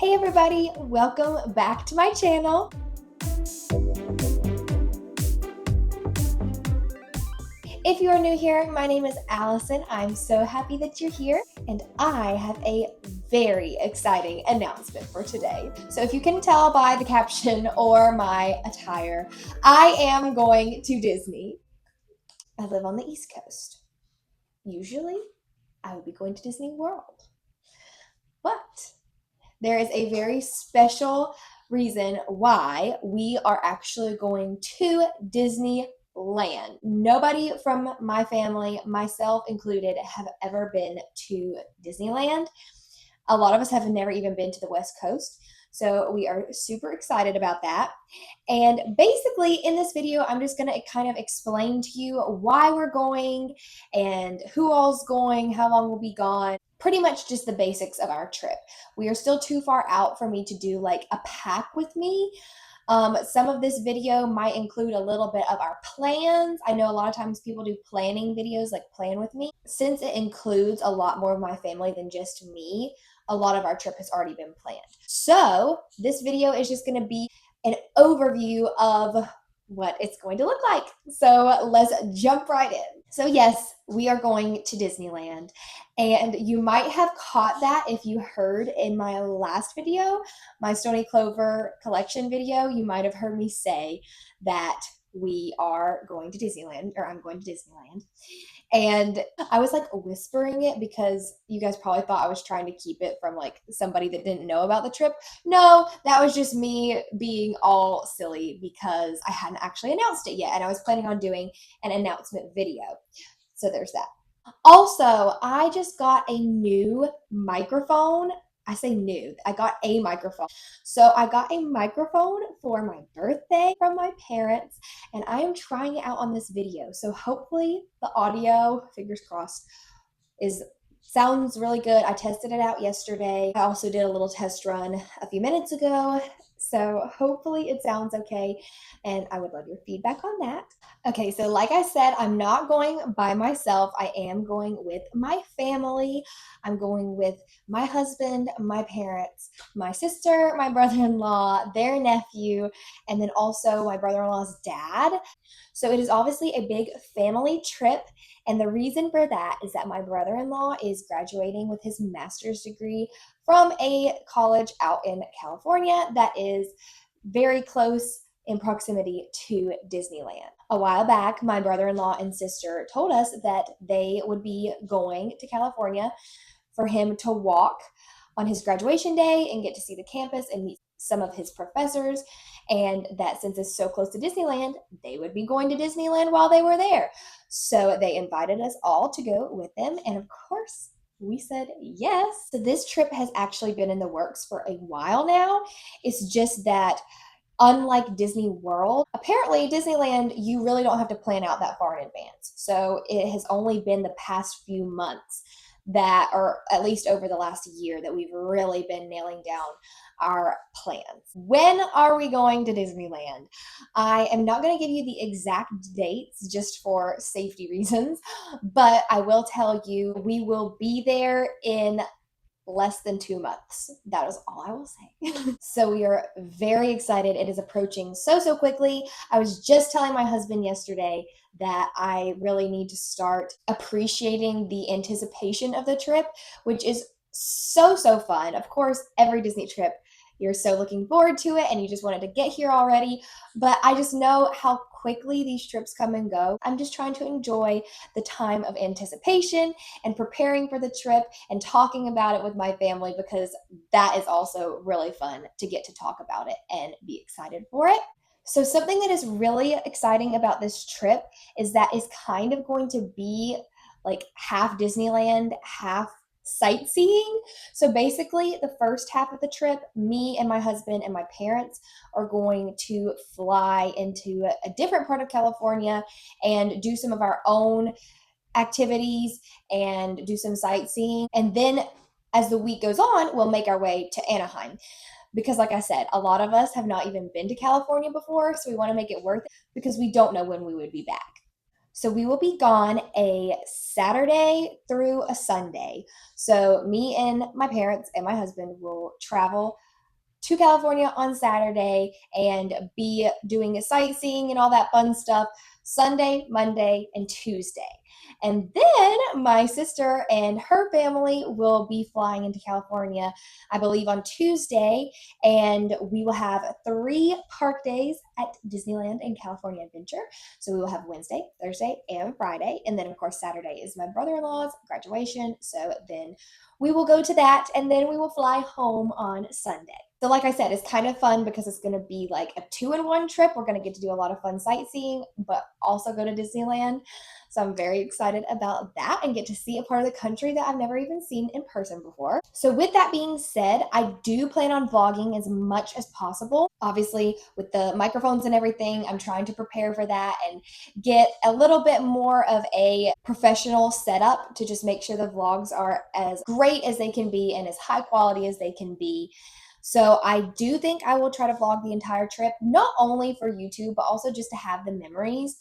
Hey everybody, welcome back to my channel. If you are new here, my name is Allison. I'm so happy that you're here, and I have a very exciting announcement for today. So if you can tell by the caption or my attire, I am going to Disney. I live on the East Coast. Usually, I would be going to Disney World, but there is a very special reason why we are actually going to Disneyland. Nobody from my family, myself included, have ever been to Disneyland. A lot of us have never even been to the West Coast. So we are super excited about that. And basically, in this video, I'm just going to kind of explain to you why we're going and who all's going, how long we'll be gone. Pretty much just the basics of our trip. We are still too far out for me to do like a pack with me. Some of this video might include a little bit of our plans. I know a lot of times people do planning videos like plan with me. Since it includes a lot more of my family than just me, a lot of our trip has already been planned. So this video is just going to be an overview of what it's going to look like. So let's jump right in. So yes, we are going to Disneyland, and you might have caught that if you heard in my last video, my Stony Clover collection video. You might have heard me say that we are going to Disneyland, or I'm going to Disneyland. And I was like whispering it because you guys probably thought I was trying to keep it from like somebody that didn't know about the trip. No, that was just me being all silly because I hadn't actually announced it yet, and I was planning on doing an announcement video. So there's that. Also, I just got a new microphone. I say new, I got a microphone. So I got a microphone for my birthday from my parents, and I am trying it out on this video. So hopefully the audio, fingers crossed, is sounds really good. I tested it out yesterday. I also did a little test run a few minutes ago. So hopefully it sounds okay, and I would love your feedback on that. Okay, so like I said, I'm not going by myself. I am going with my family. I'm going with my husband, my parents, my sister, my brother-in-law, their nephew, and then also my brother-in-law's dad. So it is obviously a big family trip. And the reason for that is that my brother in law is graduating with his master's degree from a college out in California that is very close in proximity to Disneyland. A while back, my brother in law and sister told us that they would be going to California for him to walk on his graduation day and get to see the campus and meet some of his professors, and that since it's so close to Disneyland, they would be going to Disneyland while they were there. So they invited us all to go with them, and of course, we said yes. So this trip has actually been in the works for a while now. It's just that unlike Disney World, apparently Disneyland, you really don't have to plan out that far in advance. So it has only been the past few months that, or at least over the last year, that we've really been nailing down our plans. When are we going to Disneyland? I am not going to give you the exact dates just for safety reasons, but I will tell you we will be there in less than 2 months. That is all I will say. So we are very excited. It is approaching so quickly. I was just telling my husband yesterday that I really need to start appreciating the anticipation of the trip, which is so fun. Of course, every Disney trip, you're so looking forward to it and you just wanted to get here already. But I just know how quickly these trips come and go. I'm just trying to enjoy the time of anticipation and preparing for the trip and talking about it with my family, because that is also really fun to get to talk about it and be excited for it. So something that is really exciting about this trip is that it's kind of going to be like half Disneyland, half sightseeing. So basically, the first half of the trip, me and my husband and my parents are going to fly into a different part of California and do some of our own activities and do some sightseeing. And then as the week goes on, we'll make our way to Anaheim. Because, like I said, a lot of us have not even been to California before, so we want to make it worth it because we don't know when we would be back. So we will be gone a Saturday through a Sunday. So me and my parents and my husband will travel to California on Saturday and be doing sightseeing and all that fun stuff Sunday, Monday, and Tuesday. And then my sister and her family will be flying into California, I believe, on Tuesday, and we will have 3 park days at Disneyland and California Adventure. So we will have Wednesday, Thursday, and Friday. And then, of course, Saturday is my brother in law's graduation. So then we will go to that, and then we will fly home on Sunday. So, like I said, it's kind of fun because it's going to be like a 2-in-1 trip. We're going to get to do a lot of fun sightseeing, but also go to Disneyland. So I'm very excited about that and get to see a part of the country that I've never even seen in person before. So with that being said, I do plan on vlogging as much as possible. Obviously, with the microphones and everything, I'm trying to prepare for that and get a little bit more of a professional setup to just make sure the vlogs are as great as they can be and as high quality as they can be. So I do think I will try to vlog the entire trip, not only for YouTube, but also just to have the memories,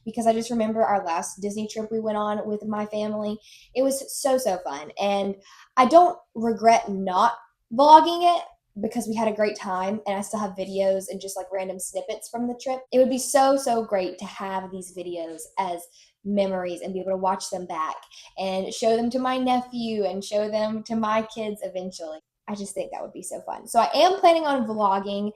because I just remember our last Disney trip we went on with my family. It was so, so fun. And I don't regret not vlogging it because we had a great time and I still have videos and just like random snippets from the trip. It would be so, so great to have these videos as memories and be able to watch them back and show them to my nephew and show them to my kids eventually. I just think that would be so fun. So I am planning on vlogging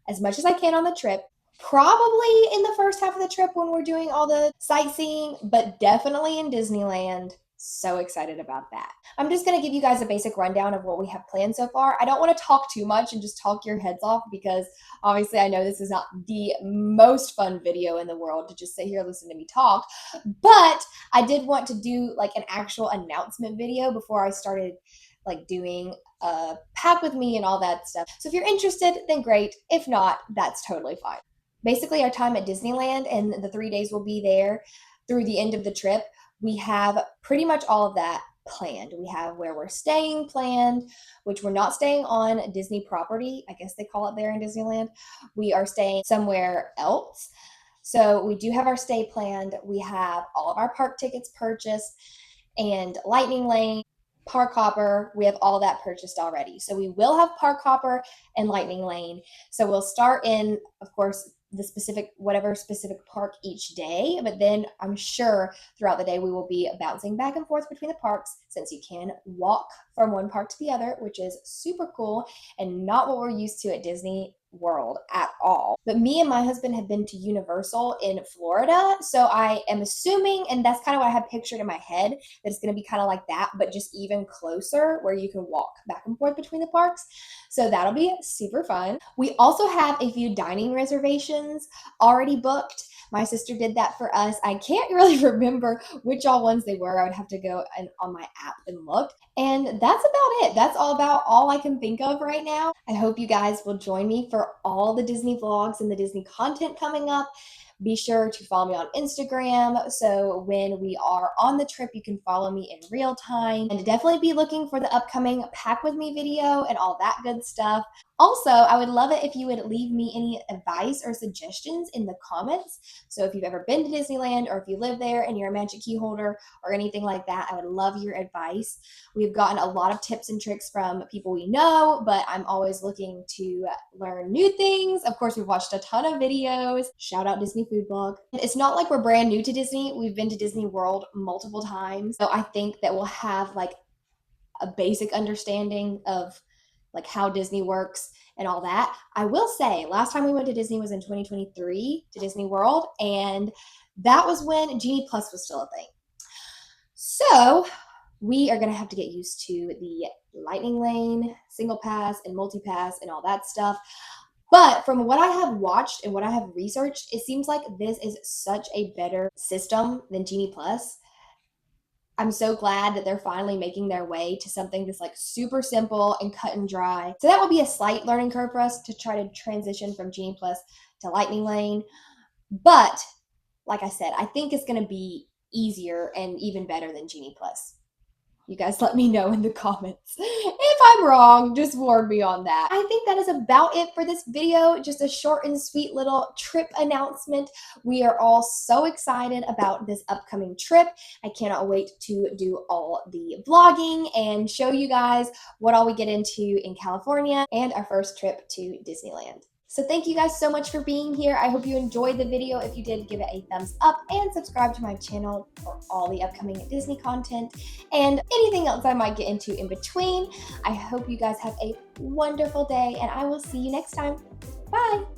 as much as I can on the trip. Probably in the first half of the trip when we're doing all the sightseeing, but definitely in Disneyland. So excited about that. I'm just going to give you guys a basic rundown of what we have planned so far. I don't want to talk too much and just talk your heads off because obviously I know this is not the most fun video in the world to just sit here and listen to me talk, but I did want to do like an actual announcement video before I started like doing pack with me and all that stuff. So if you're interested, then great. If not, that's totally fine. Basically, our time at Disneyland and the 3 days we'll be there through the end of the trip, we have pretty much all of that planned. We have where we're staying planned, which we're not staying on Disney property. I guess they call it there in Disneyland. We are staying somewhere else. So we do have our stay planned. We have all of our park tickets purchased and Lightning Lane, Park Hopper, we have all that purchased already. So we will have Park Hopper and Lightning Lane. So we'll start in, of course, the specific, whatever specific park each day, but then I'm sure throughout the day we will be bouncing back and forth between the parks since you can walk from one park to the other, which is super cool and not what we're used to at Disney World at all. But me and my husband have been to Universal in Florida, so I am assuming, and that's kind of what I had pictured in my head, that it's going to be kind of like that, but just even closer where you can walk back and forth between the parks. So that'll be super fun. We also have a few dining reservations already booked. My sister did that for us. I can't really remember which all ones they were. I would have to go on my app and look. And that's about it. That's about all I can think of right now. I hope you guys will join me for all the Disney vlogs and the Disney content coming up. Be sure to follow me on Instagram so when we are on the trip, you can follow me in real time. And definitely be looking for the upcoming Pack With Me video and all that good stuff. Also, I would love it if you would leave me any advice or suggestions in the comments. So if you've ever been to Disneyland or if you live there and you're a Magic Key holder or anything like that, I would love your advice. We've gotten a lot of tips and tricks from people we know, but I'm always looking to learn new things. Of course, we've watched a ton of videos. Shout out Disney Food Blog. It's not like we're brand new to Disney. We've been to Disney World multiple times. So I think that we'll have like a basic understanding of like how Disney works and all that. I will say, last time we went to Disney was in 2023 to Disney World, and that was when Genie Plus was still a thing. So we are going to have to get used to the Lightning Lane, Single Pass, and Multi Pass, and all that stuff. But from what I have watched and what I have researched, it seems like this is such a better system than Genie Plus. I'm so glad that they're finally making their way to something that's like super simple and cut and dry. So that will be a slight learning curve for us to try to transition from Genie Plus to Lightning Lane. But like I said, I think it's going to be easier and even better than Genie Plus. You guys let me know in the comments. If I'm wrong, just warn me on that. I think that is about it for this video. Just a short and sweet little trip announcement. We are all so excited about this upcoming trip. I cannot wait to do all the vlogging and show you guys what all we get into in California and our first trip to Disneyland. So thank you guys so much for being here. I hope you enjoyed the video. If you did, give it a thumbs up and subscribe to my channel for all the upcoming Disney content and anything else I might get into in between. I hope you guys have a wonderful day, and I will see you next time. Bye!